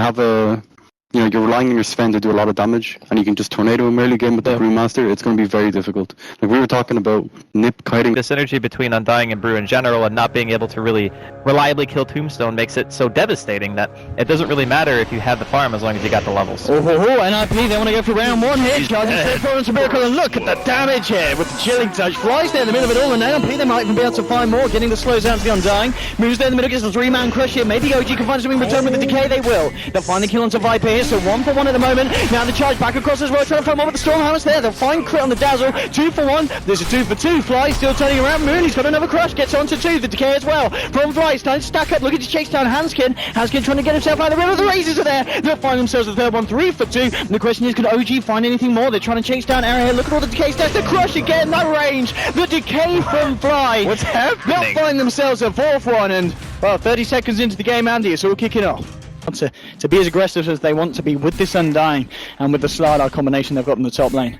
you have a, you know, you're relying on your Sven to do a lot of damage, and you can just tornado him early game with the Brewmaster, it's going to be very difficult. Like, we were talking about NiP kiting. The synergy between Undying and Brew in general and not being able to really reliably kill Tombstone makes it so devastating that it doesn't really matter if you have the farm as long as you got the levels. NiP, they want to go for round one here. Charging straight forward into Miracle, and look at the damage here with the chilling touch. Flies there in the middle of it all, and NiP, they might even be able to find more, getting the slows down to the Undying. Moves there in the middle, gets the 3-man crush here. Maybe OG can find something in return with the decay, they will. They'll find the kill onto Viper here, so 1 for 1 at the moment. Now the charge back across as well, trying to find more with the Stormhammer's there. They'll find crit on the Dazzle. 2 for 1. There's a 2 for 2. Fly still turning around. Moon, he's got another crush. Gets onto 2. The decay as well. From Fly, starting to stack up. Looking to chase down Hanskin. Hanskin trying to get himself out of the river. The razors are there. They'll find themselves the third one. 3 for 2. And the question is, can OG find anything more? They're trying to chase down Arrow here. Look at all the decay stats. The crush again. No range. The decay from Fly. What's happening? They'll find themselves a 4th one. And, well, 30 seconds into the game, Andy, it's all kicking off. To be as aggressive as they want to be with this Undying and with the Slardar combination they've got in the top lane.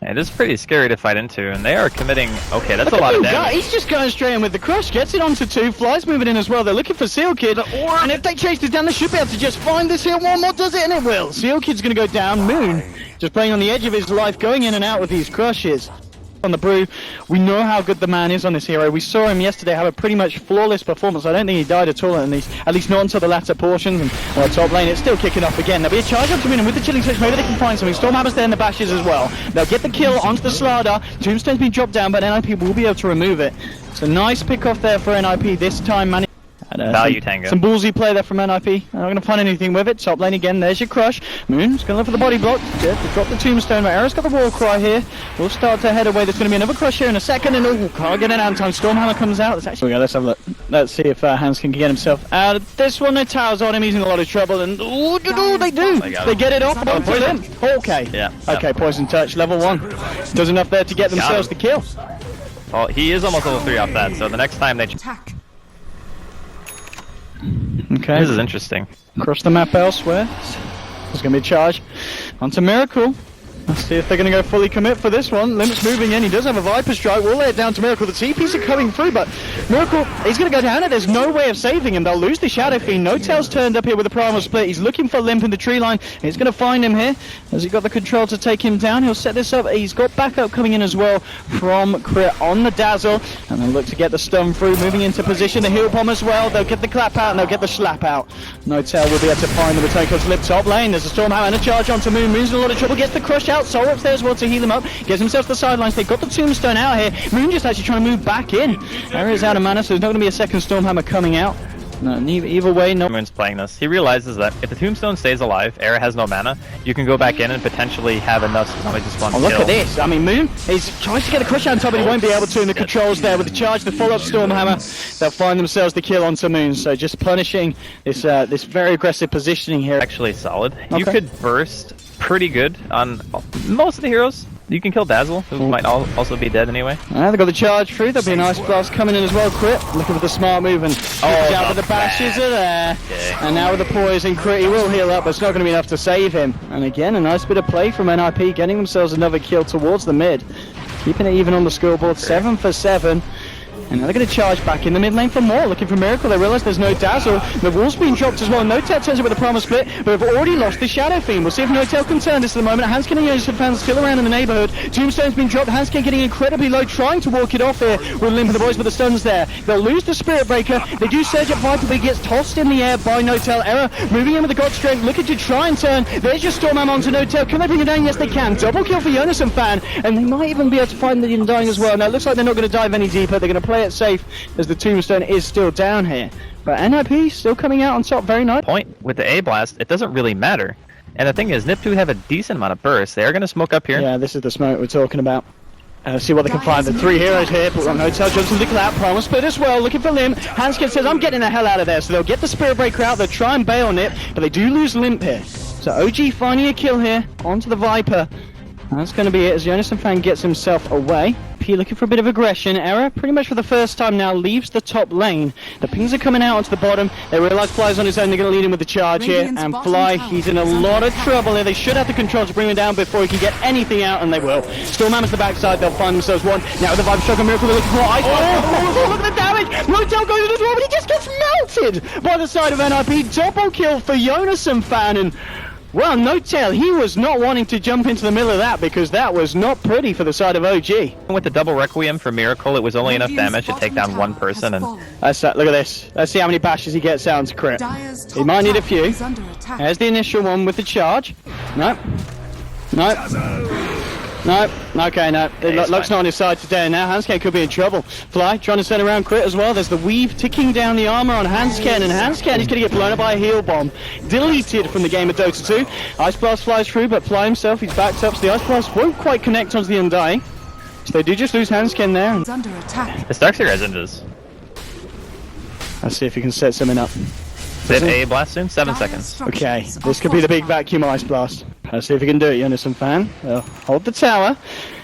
It is pretty scary to fight into, and they are committing. Okay, that's a lot of damage. He's just going straight in with the crush, gets it onto 2. Flies moving in as well. They're looking for Seal Kid, and if they chase this down, they should be able to just find this here. One more does it, and it will. Seal Kid's going to go down. Moon just playing on the edge of his life, going in and out with these crushes. On the Brew, we know how good the man is on this hero. We saw him yesterday have a pretty much flawless performance. I don't think he died at all, at least not until the latter portions. And top lane, it's still kicking off again. There'll be a charge up to Moon, and with the chilling switch, maybe they can find something. Stormhammer's there in the bashes as well. They'll get the kill onto the Slardar. Tombstone's been dropped down, but NiP will be able to remove it. It's a nice pick off there for NiP this time, man. Value tango. Some ballsy play there from NiP. They're not going to find anything with it. Top lane again. There's your crush. Moon's going to look for the body block. Good. They drop the tombstone. But Arrow's got the war cry here. We'll start to head away. There's going to be another crush here in a second. And can't get it out in time. Stormhammer comes out. Let's actually let's have a look. Let's see if Hans can get himself out of this one. No towers on him. He's in a lot of trouble. And they do. They get it off. Poison. Okay. Yeah. Okay. Poison touch. Level 1. Does enough there to get themselves the kill. Well, he is almost level 3 off that. So the next time they Attack. Okay. This is interesting. Across the map elsewhere. There's going to be a charge onto Miracle. Let's see if they're going to go fully commit for this one. Limp's moving in. He does have a Viper Strike. We'll lay it down to Miracle. The TPs are coming through, but Miracle, he's going to go down, and there's no way of saving him. They'll lose the Shadow Fiend. No Tail's turned up here with a Primal Split. He's looking for Limp in the tree line. He's going to find him here. Has he got the control to take him down? He'll set this up. He's got backup coming in as well from Crit on the Dazzle. And they'll look to get the stun through, moving into position. The heal bomb as well. They'll get the clap out, and they'll get the slap out. No Tail will be able to find the return comes Lip top lane. There's a Stormhammer and a charge onto Moon. Moon's in a lot of trouble. Gets the crush out. Soul up's there as well to heal him up, gets himself to the sidelines. They've got the tombstone out here. Moon just actually trying to move back in. Arrow's out of mana, so there's not going to be a second Stormhammer coming out. No, either way, no. Moon's playing this. He realizes that if the tombstone stays alive, Arrow has no mana, you can go back in and potentially have enough to only just one kill. Look at this. I mean, Moon is trying to get a crush out on top, but he won't be able to in the controls there. With the charge, the follow-up Stormhammer, they'll find themselves the kill onto Moon. So just punishing this this very aggressive positioning here. Actually solid. Okay. You could burst pretty good on most of the heroes. You can kill Dazzle, who might also be dead anyway. They've got the charge through. There'll be a nice blast coming in as well. Crit, looking for the smart move, and out with the bashes are there. Okay. And now with the poison, Crit, he will heal up, but it's not going to be enough to save him. And again, a nice bit of play from NiP, getting themselves another kill towards the mid. Keeping it even on the scoreboard, 7 for 7. And now they're going to charge back in the mid lane for more, looking for Miracle. They realise there's no Dazzle. The wall's been dropped as well. No-Tail turns it with a Primal Split, but they've already lost the Shadow Fiend. We'll see if No-Tail can turn this at the moment. Hanskin and Yoshi fans still around in the neighbourhood. Tombstone's been dropped. Hanskin getting incredibly low, trying to walk it off here with Limp and the boys, but the stun's there. They'll lose the Spirit Breaker. They do surge up Viper, but he gets tossed in the air by No-Tail. Error moving in with the God Strength, looking to try and turn. There's your Stormhammer onto No-Tail. Can they bring it down? Yes, they can. Double kill for Jonas and Fan, and they might even be able to find the Undying as well. Now, it looks like they're not going to dive any deeper. They're going to play it safe, as the tombstone is still down here. But NiP still coming out on top, very nice. Point with the A blast, it doesn't really matter. And the thing is, NiP do have a decent amount of burst. They are going to smoke up here. Yeah, this is the smoke we're talking about. See what they can find. The 3 heroes here, but No-Tail jumps into the clap. Primal Split as well, looking for Limp. Hanskin says, I'm getting the hell out of there. So they'll get the Spirit Breaker out, they'll try and bail NiP, but they do lose Limp here. So OG finding a kill here, onto the Viper. That's going to be it as Jonas and Fan gets himself away. P looking for a bit of aggression. Error, pretty much for the first time now, leaves the top lane. The pings are coming out onto the bottom. They realise Fly's on his own. They're going to lead him with the charge here. And Fly, he's in a lot of trouble here. They should have the control to bring him down before he can get anything out, and they will. Stormhammer's the backside. They'll find themselves one. Now with the Vibe Shock and Miracle, they're looking for Ice. Oh, look at the damage! Motel goes in as well, but he just gets melted by the side of NiP. Double kill for Jonas and Fan, and well, Notail, he was not wanting to jump into the middle of that because that was not pretty for the side of OG. With the double Requiem for Miracle, it was only enough damage to take down one person, and that's that. Look at this. Let's see how many bashes he gets down to crit. He might need a few. There's the initial one with the charge. Nope. Nope. Nope. Okay, no. Luck's not on his side today now. Hansken could be in trouble. Fly trying to send around crit as well. There's the weave ticking down the armor on Hansken, and Hansken is going to get blown up by a heal bomb. Deleted from the game of Dota 2. Ice Blast flies through, but Fly himself, he's backed up, so the Ice Blast won't quite connect onto the Undying. So they do just lose Hansken there. It's under attack. the Starkseer has invis. Let's see if he can set something up. Hit a blast soon? 7 seconds. Okay, this could be the big vacuum Ice Blast. Let's see if we can do it, Jonas and Fan. Hold the tower.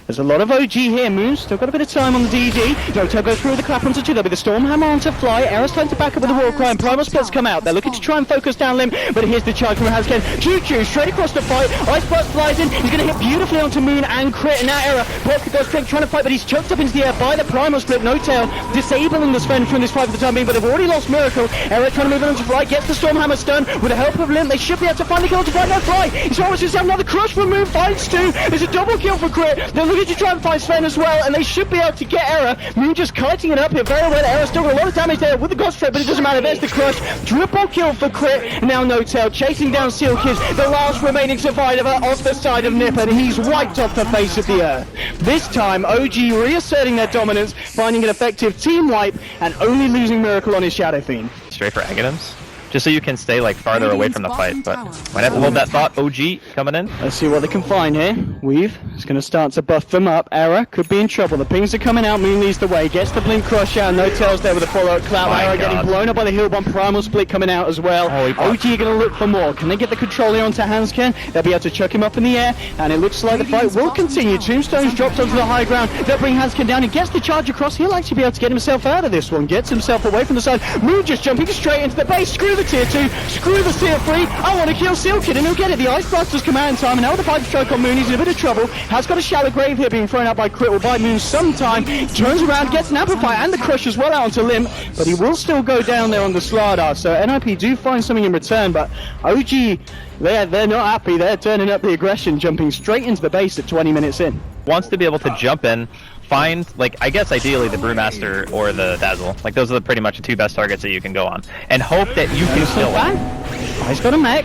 There's a lot of OG here. Moon still got a bit of time on the DD. Doto goes through the clap onto 2. There'll be the Stormhammer onto Fly. Era's trying to back up with the War Cry, and Primal Splits come out. They're looking to try and focus down Limb, but here's the charge from Hansken. Choo-choo straight across the fight. Ice Blast flies in. He's going to hit beautifully onto Moon and crit. And now Era, Pocket strength trying to fight, but he's choked up into the air by the Primal Split. Notail disabling the Sven from this fight for the time being, but they've already lost Miracle. Era trying to move on to Fly, gets the Stormhammer stun. With the help of Limb, they should be able to find the kill to find no Fly. He's almost just have another crush from Moon. Finds 2. There's a double kill for crit. They're looking to try and find Sven as well, and they should be able to get Era. Moon just kiting it up here very well. Era still got a lot of damage there with the Ghost Trap, but it doesn't matter. There's the crush. Triple kill for crit. Now Notail chasing down Seal Kids, the last remaining survivor off the side of NiP, and he's wiped off the face of the earth. This time, OG reasserting their dominance, finding an effective team wipe, and only losing Miracle on his Shadow Fiend. Straight for Aghanim's. Just so you can stay like farther away from the fight, but might have to hold that thought. OG coming in. Let's see what they can find here. Weave is going to start to buff them up. Era could be in trouble. The pings are coming out. Moon leads the way. Gets the blink crush out. Notail's there with a follow-up clap. Era getting blown up by the heal bomb. Primal Split coming out as well. OG are going to look for more. Can they get the control here onto Hansken? They'll be able to chuck him up in the air, and it looks like the fight will continue. Tombstone's dropped onto the high ground. They'll bring Hansken down. He gets the charge across. He'll actually be able to get himself out of this one. Gets himself away from the side. Moon just jumping straight into the base. Screw the tier 2. Screw the tier 3, I want to kill Seal Kid, and he'll get it. The Ice Blasters come out in time, and now with the Viper Strike on Moon, he's in a bit of trouble. Has got a shallow grave here being thrown out by Crit, will buy Moon sometime. Turns around, gets an Amplify and the Crush as well out onto Limb, but he will still go down there on the Slardar. So NiP do find something in return, but OG, they're not happy. They're turning up the aggression, jumping straight into the base at 20 minutes in. Wants to be able to jump in, find, like, I guess ideally the Brewmaster or the Dazzle. Like, those are the pretty much the 2 best targets that you can go on. And hope that you can kill him. He's got a mech.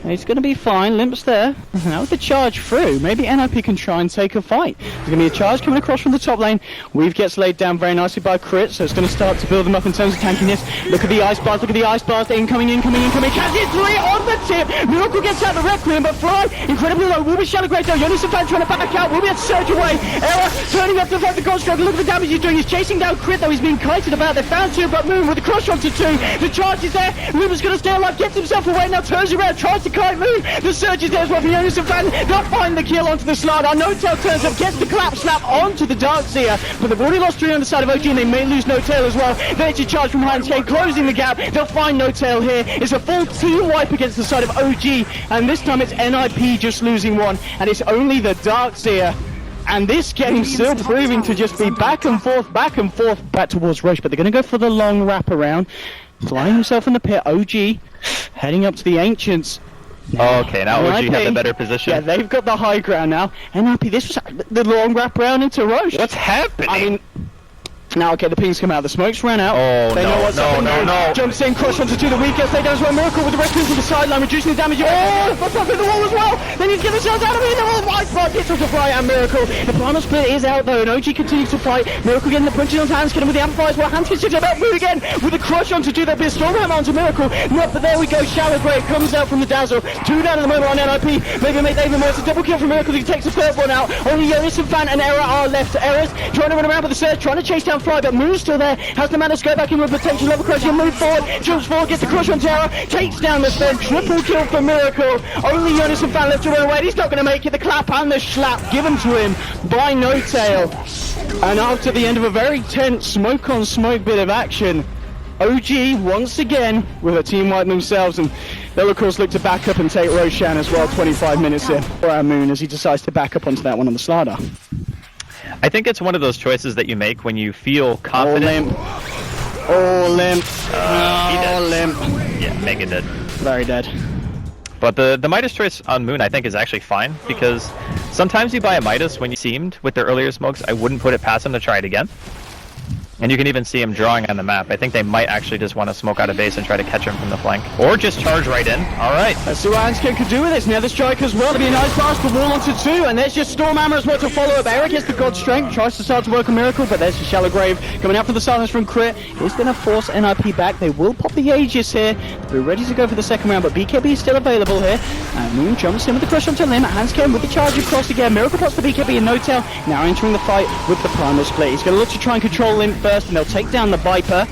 He's going to be fine. Limp's there. Now with the charge through, maybe NiP can try and take a fight. There's going to be a charge coming across from the top lane. Weave gets laid down very nicely by Crit, so it's going to start to build them up in terms of tankiness. Look at the Ice Blast, look at the Ice Blast. Incoming. Catches it 3 on the tip. Miracle gets out the Requiem, but Fly incredibly low. Will be Shadow Great though. Jonas and Fan trying to back out. Will be able to surge away. Era turning up to fight the Ghost Strike. Look at the damage he's doing. He's chasing down Crit though. He's being kited about. They found 2, but Moon with the crush onto 2. The charge is there. Moon is going to stay alive. Gets himself away. Now turns around. Tries to kite Moon. The surge is there as well from Jonas and Fan. They'll find the kill onto the Slardar. Notail turns up, gets the clap slap onto the Darkseer, but they've already lost 3 on the side of OG, and they may lose Notail as well. There's a charge from Hansken, closing the gap. They'll find Notail here. It's a full team wipe against the side of OG, and this time it's NiP just losing 1, and it's only the Darkseer. And this game still proving to just be back and forth, back towards Roche, but they're going to go for the long wrap around. Flying himself in the pit, OG heading up to the Ancients. Okay, now OG have a better position. Yeah, they've got the high ground now. NiP, this was the long wrap round into Roche. What's happening? I mean, now, okay, the pings come out, the smokes ran out. Oh, they know what's up. No. Jumps in, crush onto 2, the weakest. They down as well. Miracle with the Requiem to the sideline, reducing the damage. Oh, what's up in the wall as well? They need to get themselves out of here. Oh my god, gets onto Fly and Miracle. The Primal Split is out though, and OG continues to fight. Miracle getting the punches onto Hansken with the amplifiers. Well, Hansken sits about Moon again with the crush onto 2. There'll be a Stormhammer onto Miracle. No, but there we go. Shallow Grave comes out from the Dazzle. 2 down at the moment on NiP. Maybe make even more. It's a double kill from Miracle. He takes the 3rd one out. Only Jonas and Fan and Era are left. Era's trying to run around with the surge, trying to chase down Fly, but Moon's still there, has the mana to go back in with potential level crush. He'll move forward, jumps forward, gets the crush on Terra, takes down the Sven, triple kill for Miracle. Only Jonas and Fan left to run away. He's not going to make it. The clap and the slap given to him by Notail. And after the end of a very tense smoke on smoke bit of action, OG once again with a team wipe themselves, and they'll of course look to back up and take Roshan as well 25 minutes in for our Moon as he decides to back up onto that one on the Slardar. I think it's one of those choices that you make when you feel confident. Oh, limp. He Oh, dead. limp. Yeah, mega dead. Very dead. But the Midas choice on Moon I think is actually fine, because sometimes you buy a Midas when you seemed with their earlier smokes. I wouldn't put it past him to try it again. And you can even see him drawing on the map. I think they might actually just want to smoke out of base and try to catch him from the flank. Or just charge right in. Alright. Let's see what Hanskin could do with this. Nether Strike as well. There'll be a nice pass for wall onto 2. And there's just Stormhammer as well to follow up. Eric gets the God Strength. Tries to start to work a miracle. But there's the Shallow Grave coming out for the silence from Crit. It's going to force NiP back. They will pop the Aegis here. They're ready to go for the second round. But BKB is still available here. And Moon jumps in with the crush onto Lim. Hanskin with the charge across again. Miracle pots for BKB and No-Tail. Now entering the fight with the Primal Split. He's going to look to try and control Lim first. And they'll take down the Viper.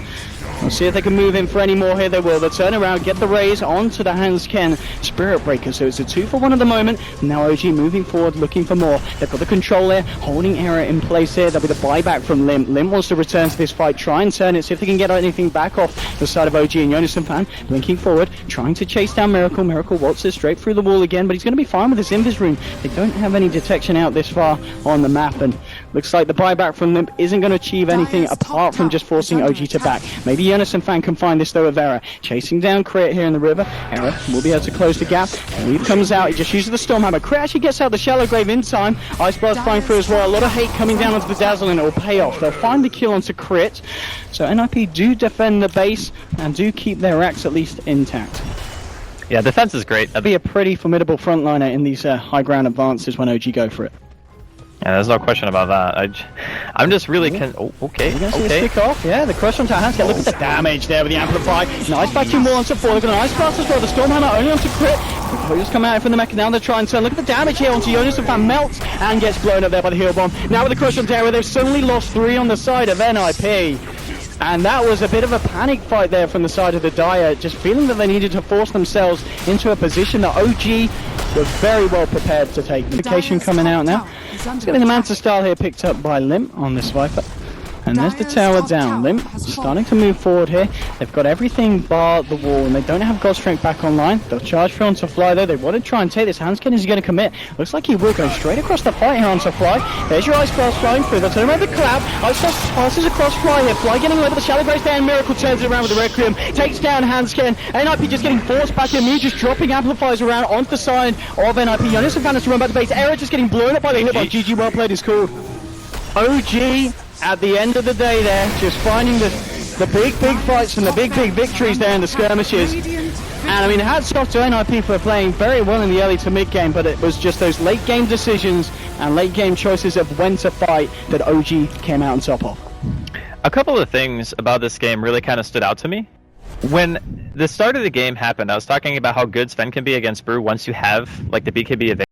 We'll see if they can move in for any more here. They will. They'll turn around, get the raise onto the Hanskin Spirit Breaker. So it's a 2-for-1 at the moment. Now OG moving forward, looking for more. They've got the control here, holding error in place here. There'll be the buyback from Lim. Lim wants to return to this fight, try and turn it, see if they can get anything back off the side of OG. And Jonas and Fan blinking forward, trying to chase down Miracle. Miracle waltzes straight through the wall again, but he's going to be fine with this Invis Room. They don't have any detection out this far on the map, and looks like the buyback from Lim isn't going to achieve anything apart from just forcing OG to back. Maybe Jonas and Fan can find this though with Era. Chasing down Crit here in the river. Era will be able to close the gap. Weave comes out, he just uses the Stormhammer. Crit actually gets out the Shallow Grave in time. Ice Blast flying through as well. A lot of hate coming down onto the Dazzle and it will pay off. They'll find the kill onto Crit. So NiP do defend the base and do keep their racks at least intact. Yeah, defense is great. That'll be a pretty formidable frontliner in these high ground advances when OG go for it. Yeah, there's no question about that. I'm just really okay. You're going to see this kick off. Yeah, the crush onto Hanskin. Look at the damage there with the Amplify. Nice backing wall onto 4. They've got an Ice Blast as well. The Stormhammer only onto Crit. The just come out from the mecha. Now they're trying to turn. Look at the damage here onto Jonas and Fan. Melts and gets blown up there by the heal bomb. Now with the crush on Terra, they've suddenly lost 3 on the side of NiP. And that was a bit of a panic fight there from the side of the Dire, just feeling that they needed to force themselves into a position that OG were very well prepared to take. Notification coming out now. It's getting the Manta style here picked up by Lim on this Viper. And there's the tower down. Lim starting to move forward here. They've got everything bar the wall, and they don't have God Strength back online. They'll charge through onto Fly though. They want to try and take this. Hanskin is going to commit. Looks like he will go straight across the fight here onto Fly. There's your Ice Blast flying through. They'll turn around the collab. Ice Blast passes across Fly here. Fly getting away with the Shallow Grace there, and Miracle turns it around with the Requiem. Takes down Hanskin. NiP just getting forced back in. Mew just dropping amplifiers around onto the side of NiP. Jonas and Fan has to run back to base. Error just getting blown up by the hitbox. GG, well played is called. OG at the end of the day there, just finding the big fights and the big victories there in the skirmishes. And I mean, hats off to NiP for playing very well in the early to mid game, but it was just those late game decisions and late game choices of when to fight that OG came out on top of. A couple of things about this game really kind of stood out to me. When the start of the game happened, I was talking about how good Sven can be against Brew once you have like the BKB advantage.